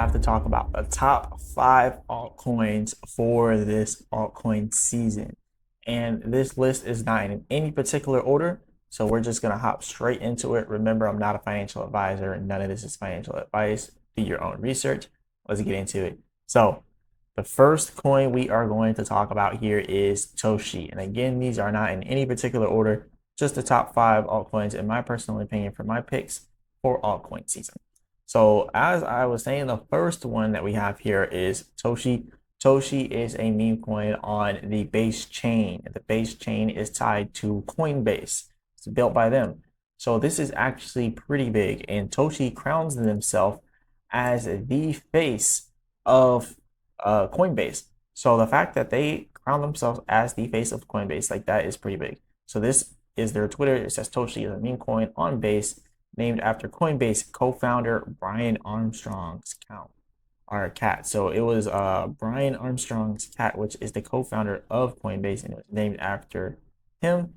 have to talk about the top 5 altcoins for this altcoin season. And this list is not in any particular order, so we're just gonna hop straight into it. Remember, I'm not a financial advisor, and none of this is financial advice. Do your own research. Let's get into it. So, the first coin we are going to talk about here is Toshi. And again, these are not in any particular order, just the top 5 altcoins, in my personal opinion, for my picks for altcoin season. So as I was saying, the first one that we have here is Toshi. Toshi is a meme coin on the base chain. The base chain is tied to Coinbase. It's built by them. So this is actually pretty big, and Toshi crowns themselves as the face of Coinbase. So the fact that they crown themselves as the face of Coinbase, like that is pretty big. So this is their Twitter. It says Toshi is a meme coin on Base, named after Coinbase co-founder Brian Armstrong's cat. So it was Brian Armstrong's cat, which is the co-founder of Coinbase, and it was named after him.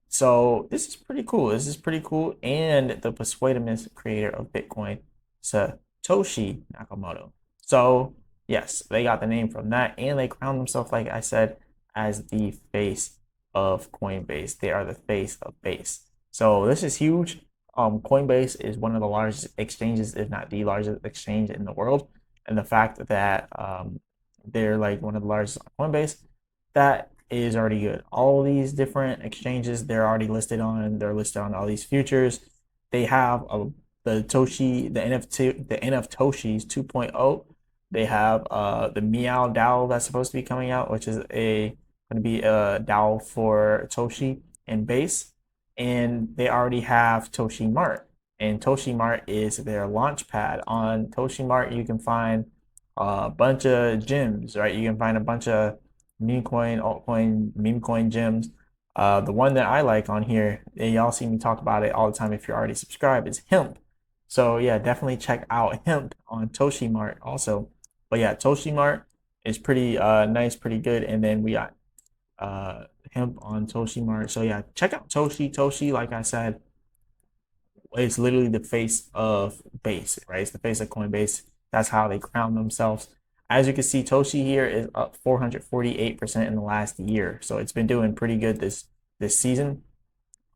So this is pretty cool. This is pretty cool. And the Persuadamist creator of Bitcoin, Satoshi Nakamoto. So yes, they got the name from that, and they crowned themselves, like I said, as the face of Coinbase. They are the face of Base. So this is huge. Coinbase is one of the largest exchanges, if not the largest exchange in the world. And the fact that they're like one of the largest on Coinbase, that is already good. All these different exchanges they're already listed on. They're listed on all these futures. They have the Toshi, the NFT, the NFToshis 2.0. They have the Meow DAO that's supposed to be coming out, which is going to be a DAO for Toshi and Base. And they already have Toshi Mart, and Toshi Mart is their launch pad. On Toshi Mart, you can find a bunch of gems, right? You can find a bunch of meme coin, altcoin, meme coin gems. The one that I like on here, and y'all see me talk about it all the time if you're already subscribed, is hemp. So yeah, definitely check out hemp on Toshi Mart also. But yeah, Toshi Mart is pretty nice, pretty good. And then we got hemp on Toshi Mart. So yeah, check out Toshi. Toshi, like I said, it's literally the face of Base, right? It's the face of Coinbase. That's how they crown themselves. As you can see, Toshi here is up 448% in the last year. So it's been doing pretty good this season.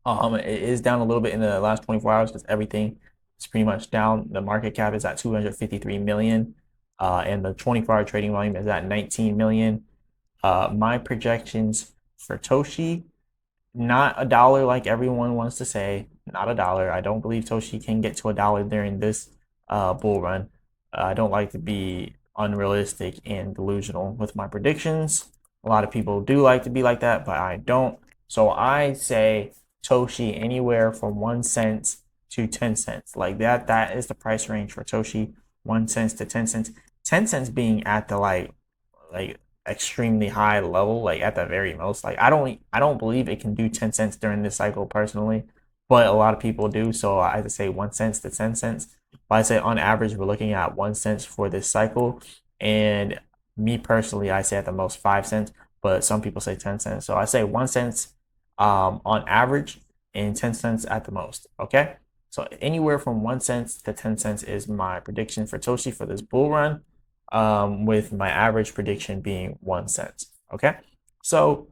It is down a little bit in the last 24 hours because everything is pretty much down. The market cap is at 253 million, and the 24-hour trading volume is at 19 million. My projections for Toshi, not a dollar like everyone wants to say, not a dollar. I don't believe Toshi can get to a dollar during this bull run. I don't like to be unrealistic and delusional with my predictions. A lot of people do like to be like that, but I don't. So I say Toshi anywhere from 1 cent to 10 cents. Like that is the price range for Toshi, 1 cent to 10 cents. 10 cents being at the like extremely high level, like at the very most. Like I don't believe it can do 10 cents during this cycle personally, but a lot of people do. So I have to say 1 cent to 10 cents. But I say on average we're looking at 1 cent for this cycle, and me personally I say at the most 5 cents, but some people say 10 cents. So I say 1 cent on average and 10 cents at the most. Okay, so anywhere from 1 cent to 10 cents is my prediction for Toshi for this bull run, with my average prediction being 1 cent. Okay, so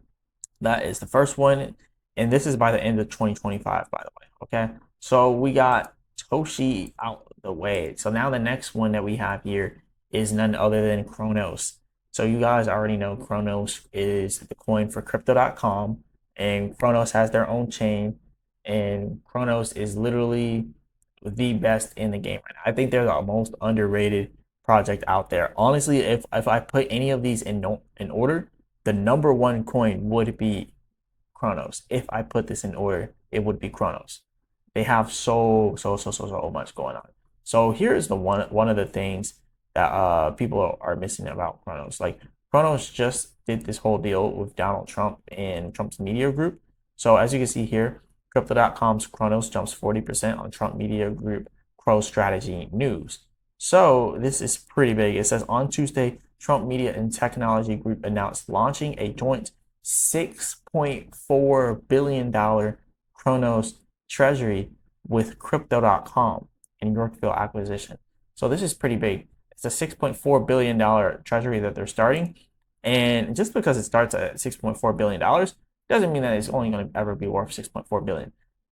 that is the first one, and this is by the end of 2025, by the way. Okay, so we got Toshi out the way. So now the next one that we have here is none other than Kronos. So you guys already know Kronos is the coin for crypto.com, and Kronos has their own chain, and Kronos is literally the best in the game right now. I think they're the most underrated project out there. Honestly, if I put any of these in order, the number one coin would be Kronos. If I put this in order, it would be Kronos. They have so much going on. So here's the one of the things that people are missing about Kronos. Like Kronos just did this whole deal with Donald Trump and Trump's media group. So as you can see here, Crypto.com's Kronos jumps 40% on Trump media group Crow Strategy News. So this is pretty big. It says on Tuesday, Trump Media and Technology Group announced launching a joint $6.4 billion Kronos treasury with Crypto.com in Yorkville acquisition. So this is pretty big. It's a $6.4 billion treasury that they're starting. And just because it starts at $6.4 billion doesn't mean that it's only going to ever be worth 6.4 billion.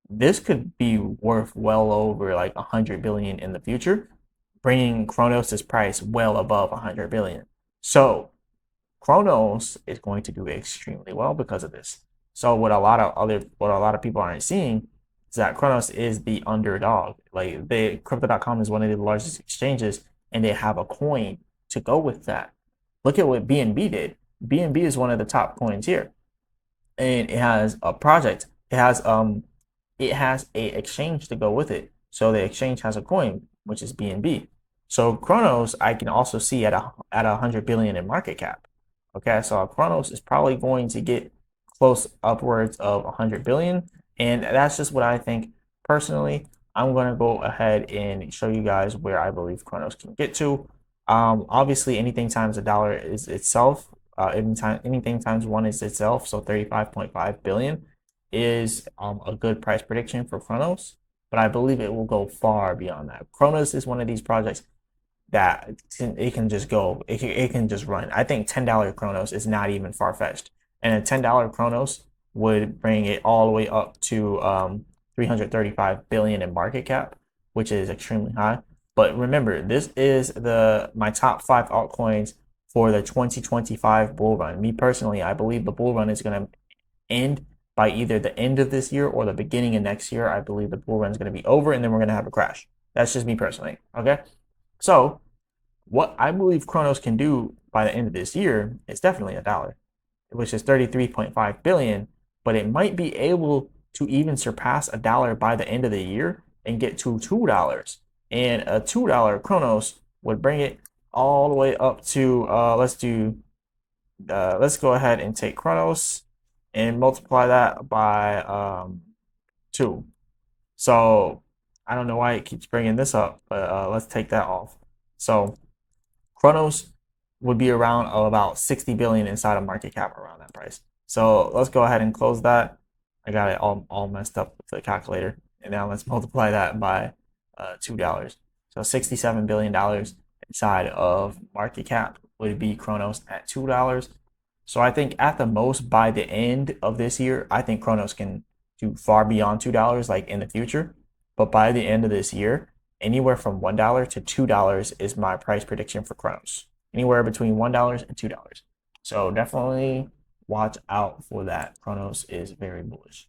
This could be worth well over like 100 billion in the future, bringing Kronos's price well above 100 billion. So Kronos is going to do extremely well because of this. So what a lot of people aren't seeing is that Kronos is the underdog. Like crypto.com is one of the largest exchanges and they have a coin to go with that. Look at what BNB did. BNB is one of the top coins here. And it has a project. It has a exchange to go with it. So the exchange has a coin, which is BNB. So Kronos, I can also see at 100 billion in market cap. Okay, so Kronos is probably going to get close upwards of 100 billion, and that's just what I think personally. I'm going to go ahead and show you guys where I believe Kronos can get to. Obviously, anything times a dollar is itself. Anything times one is itself. So 35.5 billion is a good price prediction for Kronos, but I believe it will go far beyond that. Kronos is one of these projects that it can just go, it can just run. I think $10 Kronos is not even far-fetched. And a $10 Kronos would bring it all the way up to 335 billion in market cap, which is extremely high. But remember, this is my top 5 altcoins for the 2025 bull run. Me personally, I believe the bull run is going to end by either the end of this year or the beginning of next year. I believe the bull run is going to be over and then we're going to have a crash. That's just me personally. Okay. So what I believe Kronos can do by the end of this year is definitely a dollar, which is 33.5 billion, but it might be able to even surpass a dollar by the end of the year and get to $2. And a $2 Kronos would bring it all the way up to let's go ahead and take Kronos and multiply that by 2. So I don't know why it keeps bringing this up, but let's take that off. So Kronos would be around about 60 billion inside of market cap around that price. So let's go ahead and close that. I got it all messed up with the calculator. And now let's multiply that by $2. So $67 billion inside of market cap would be Kronos at $2. So I think at the most by the end of this year, I think Kronos can do far beyond $2 like in the future. But by the end of this year, anywhere from $1 to $2 is my price prediction for Kronos. Anywhere between $1 and $2. So definitely watch out for that. Kronos is very bullish.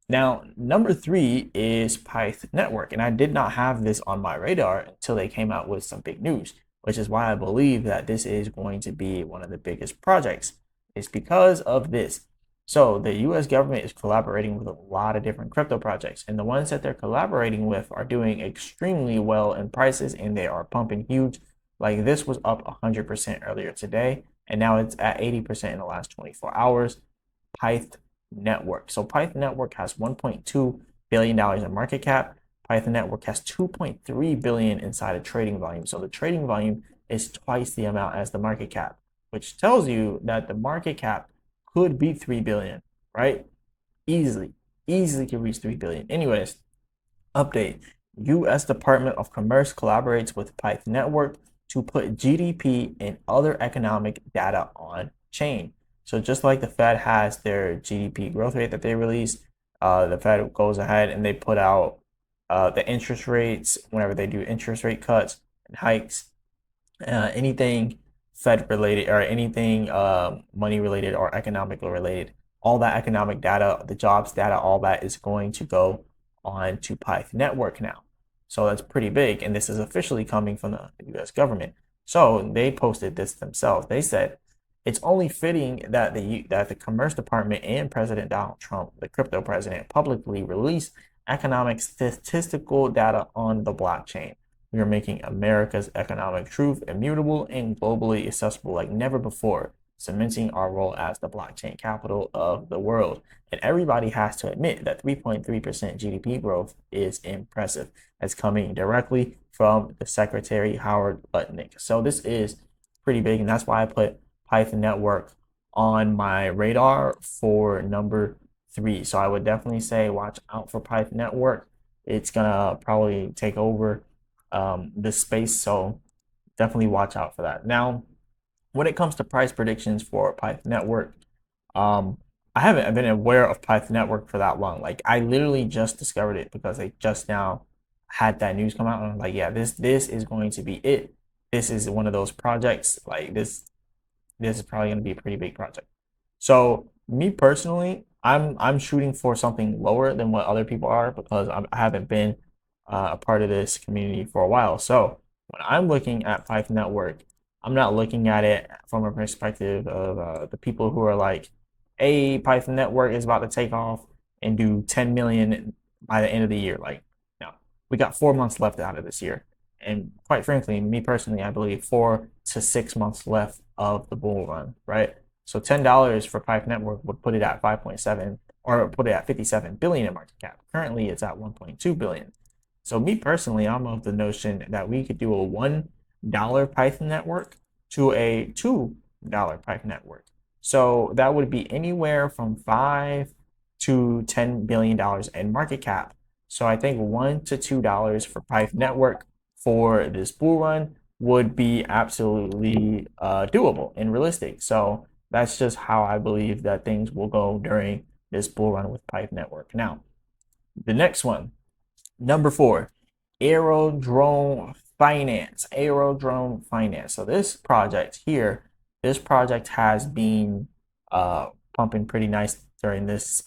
Now, number 3 is Pyth Network, and I did not have this on my radar until they came out with some big news, which is why I believe that this is going to be one of the biggest projects. It's because of this. So the US government is collaborating with a lot of different crypto projects, and the ones that they're collaborating with are doing extremely well in prices, and they are pumping huge. Like this was up 100% earlier today, and now it's at 80% in the last 24 hours. Pyth Network. So Pyth Network has $1.2 billion in market cap. Pyth Network has 2.3 billion inside of trading volume. So the trading volume is twice the amount as the market cap, which tells you that the market cap could be 3 billion, right? Easily can reach 3 billion. Anyways, update. US Department of Commerce collaborates with Pyth Network to put GDP and other economic data on chain. So just like the Fed has their GDP growth rate that they release, the Fed goes ahead and they put out the interest rates whenever they do interest rate cuts and hikes. Anything Fed related or anything money related or economic related, all that economic data, the jobs data, all that is going to go on to Pyth Network now. So that's pretty big, and this is officially coming from the US government. So they posted this themselves. They said it's only fitting that the Commerce Department and President Donald Trump, the crypto president, publicly release economic statistical data on the blockchain. We are making America's economic truth immutable and globally accessible like never before, cementing our role as the blockchain capital of the world. And everybody has to admit that 3.3% GDP growth is impressive. That's coming directly from the Secretary Howard Lutnick. So this is pretty big, and that's why I put Pyth Network on my radar for number 3. So I would definitely say watch out for Pyth Network. It's gonna probably take over this space. So definitely watch out for that. Now, when it comes to price predictions for Python Network, um, I haven't been aware of Python Network for that long. Like I literally just discovered it because they just now had that news come out, and I'm like, yeah, this is going to be it. This is one of those projects. Like this is probably going to be a pretty big project. So me personally, I'm shooting for something lower than what other people are because I haven't been a part of this community for a while. So when I'm looking at Python Network, I'm not looking at it from a perspective of the people who are like, "Hey, Python Network is about to take off and do 10 million by the end of the year." Like, no, we got 4 months left out of this year, and quite frankly, me personally, I believe 4 to 6 months left of the bull run, right? So $10 for Python Network would put it at 5.7 or put it at 57 billion in market cap. Currently, it's at 1.2 billion. So me personally, I'm of the notion that we could do a $1 Python network to a $2 Python network. So that would be anywhere from $5 to $10 billion in market cap. So I think $1 to $2 for Python network for this bull run would be absolutely doable and realistic. So that's just how I believe that things will go during this bull run with Python network. Now, the next one, number 4, Aerodrome Finance. Aerodrome Finance. So this project here, this project has been pumping pretty nice during this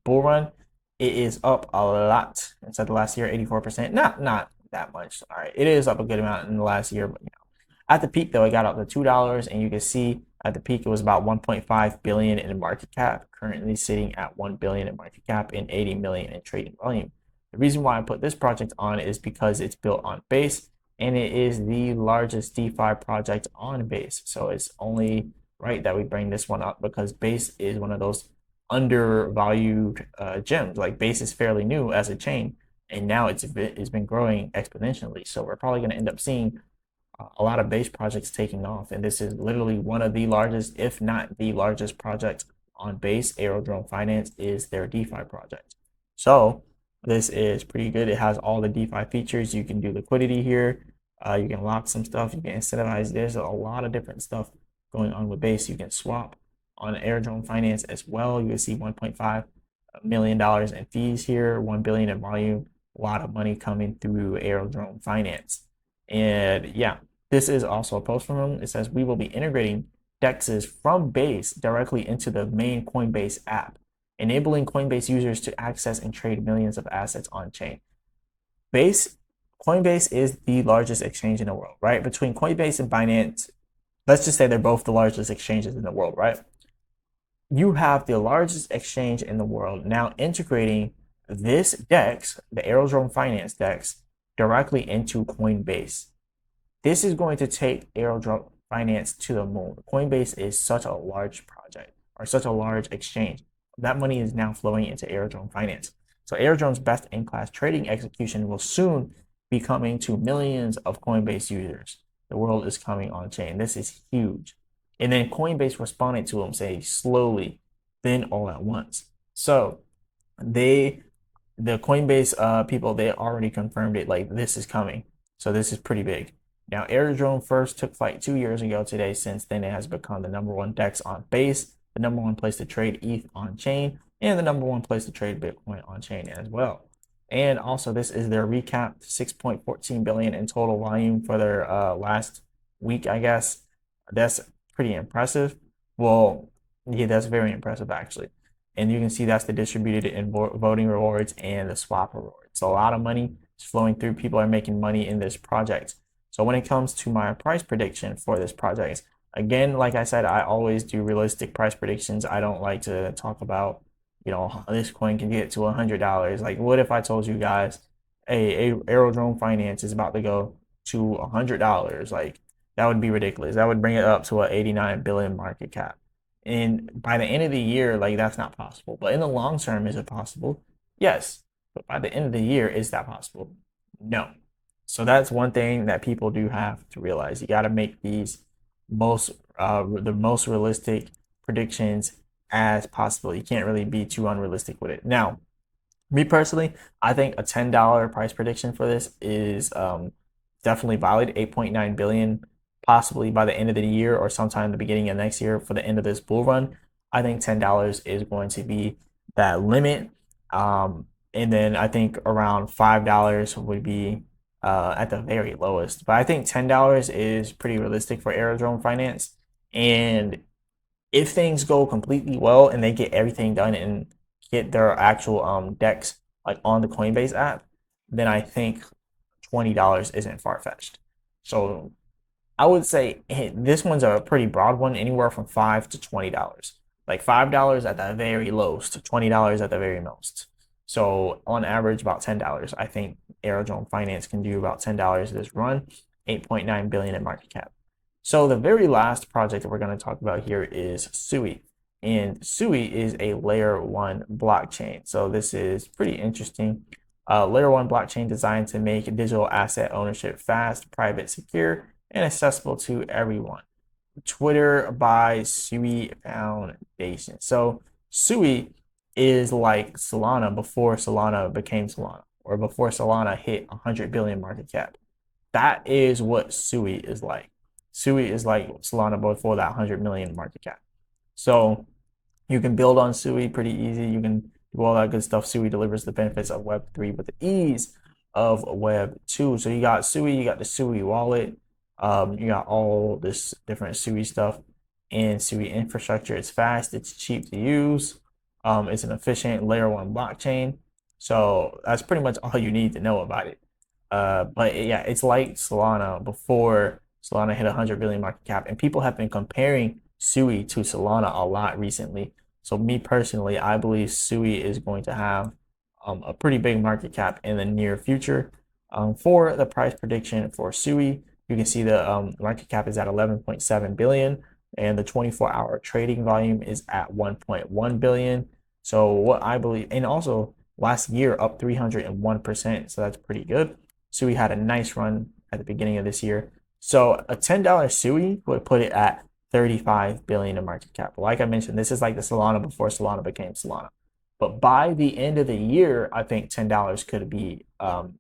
bull run. It is up a lot inside the last year, 84%. Not that much. All right, it is up a good amount in the last year, but at the peak though, it got up to $2, and you can see at the peak it was about 1.5 billion in market cap. Currently sitting at 1 billion in market cap and 80 million in trading volume. The reason why I put this project on is because it's built on Base, and it is the largest DeFi project on Base. So it's only right that we bring this one up because Base is one of those undervalued gems. Like Base is fairly new as a chain, and now it's been growing exponentially. So we're probably going to end up seeing a lot of Base projects taking off, and this is literally one of the largest, if not the largest project on Base. Aerodrome Finance is their DeFi project. So this is pretty good. It has all the DeFi features. You can do liquidity here. You can lock some stuff. You can incentivize. There's a lot of different stuff going on with Base. You can swap on Aerodrome Finance as well. You can see $1.5 million in fees here, 1 billion in volume. A lot of money coming through Aerodrome Finance. And yeah, this is also a post from them. It says we will be integrating DEXs from Base directly into the main Coinbase app, enabling Coinbase users to access and trade millions of assets on chain. Coinbase is the largest exchange in the world, right? Between Coinbase and Binance, let's just say they're both the largest exchanges in the world, right? You have the largest exchange in the world now integrating this DEX, the Aerodrome Finance DEX, directly into Coinbase. This is going to take Aerodrome Finance to the moon. Coinbase is such a large project or such a large exchange. That money is now flowing into Aerodrome Finance. So Aerodrome's best-in-class trading execution will soon be coming to millions of Coinbase users. The world is coming on chain. This is huge. And then Coinbase responded to them, saying slowly, then all at once. So the Coinbase people, they already confirmed it, like this is coming. So this is pretty big. Now, Aerodrome first took flight 2 years ago today. Since then, it has become the #1 DEX on Base, the #1 place to trade ETH on chain, and the #1 place to trade Bitcoin on chain as well. And also, this is their recap: 6.14 billion in total volume for their last week, I guess. That's pretty impressive. Well, yeah, that's very impressive actually. And you can see that's the distributed in voting rewards and the swap rewards. So a lot of money is flowing through. People are making money in this project. So when it comes to my price prediction for this project, again, like I said, I always do realistic price predictions. I don't like to talk about, this coin can get to $100. Like, what if I told you guys, hey, Aerodrome Finance is about to go to $100? Like, that would be ridiculous. That would bring it up to an 89 billion market cap. And by the end of the year, like that's not possible. But in the long term, is it possible? Yes. But by the end of the year, is that possible? No. So that's one thing that people do have to realize. You got to make these the most realistic predictions as possible. You can't really be too unrealistic with it. Now, me personally, I think a $10 price prediction for this is definitely valid, 8.9 billion, possibly by the end of the year or sometime in the beginning of next year for the end of this bull run. I think $10 is going to be that limit. And then I think around $5 would be at the very lowest. But I think $10 is pretty realistic for Aerodrome Finance. And if things go completely well and they get everything done and get their actual decks like on the Coinbase app, then I think $20 isn't far fetched. So I would say this one's a pretty broad one, anywhere from $5 to $20. Like $5 at the very lowest, $20 at the very most. So on average, about $10. I think Aerodrome Finance can do about $10 this run, 8.9 billion in market cap. So the very last project that we're going to talk about here is Sui. And Sui is a layer one blockchain. So this is pretty interesting. Layer one blockchain designed to make digital asset ownership fast, private, secure, and accessible to everyone. Twitter by Sui Foundation. So Sui is like Solana before Solana became Solana, or before Solana hit 100 billion market cap. That is what Sui is like. Sui is like Solana before that 100 million market cap. So you can build on Sui pretty easy. You can do all that good stuff. Sui delivers the benefits of Web3 with the ease of Web2. So you got Sui, you got the Sui wallet, you got all this different Sui stuff and Sui infrastructure. It's fast, it's cheap to use, it's an efficient layer one blockchain. So that's pretty much all you need to know about it. But yeah, it's like Solana before Solana hit 100 billion market cap, and people have been comparing Sui to Solana a lot recently. So me personally, I believe Sui is going to have a pretty big market cap in the near future. For the price prediction for Sui, you can see the market cap is at 11.7 billion, and the 24-hour trading volume is at 1.1 billion. So what I believe, and also last year up 301%, so that's pretty good. Sui had a nice run at the beginning of this year. So a $10 Sui would put it at 35 billion in market cap. Like I mentioned, this is like the Solana before Solana became Solana. But by the end of the year, I think $10 could be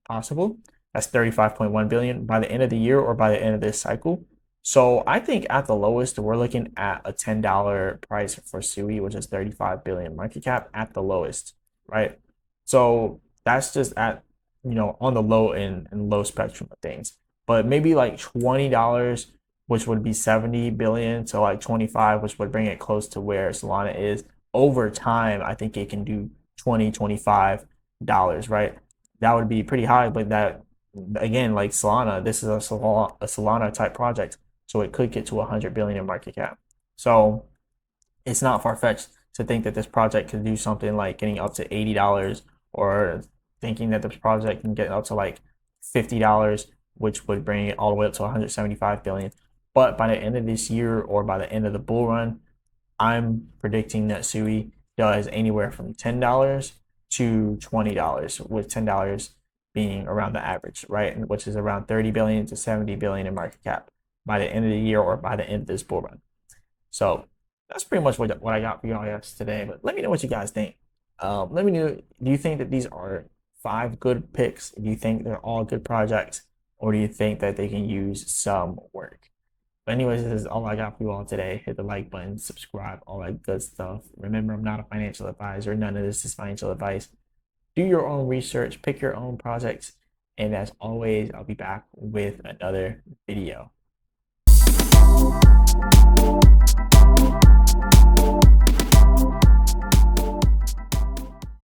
possible. That's 35.1 billion by the end of the year or by the end of this cycle. So I think at the lowest, we're looking at a $10 price for Sui, which is 35 billion market cap at the lowest, right? So that's just at, on the low end and low spectrum of things. But maybe like $20, which would be 70 billion, to like 25, which would bring it close to where Solana is. Over time, I think it can do $25, right? That would be pretty high, but that, again, like Solana, this is a Solana type project, so it could get to 100 billion in market cap. So it's not far-fetched to think that this project could do something like getting up to $80, or thinking that this project can get up to like $50, which would bring it all the way up to 175 billion. But by the end of this year or by the end of the bull run, I'm predicting that Sui does anywhere from $10 to $20, with $10 being around the average, right? Which is around 30 billion to 70 billion in market cap by the end of the year or by the end of this bull run. So that's pretty much what I got for y'all guys today. But let me know what you guys think. Let me know, do you think that these are 5 good picks? Do you think they're all good projects? Or do you think that they can use some work? But anyways, this is all I got for you all today. Hit the like button, subscribe, all that good stuff. Remember, I'm not a financial advisor. None of this is financial advice. Do your own research, pick your own projects. And as always, I'll be back with another video.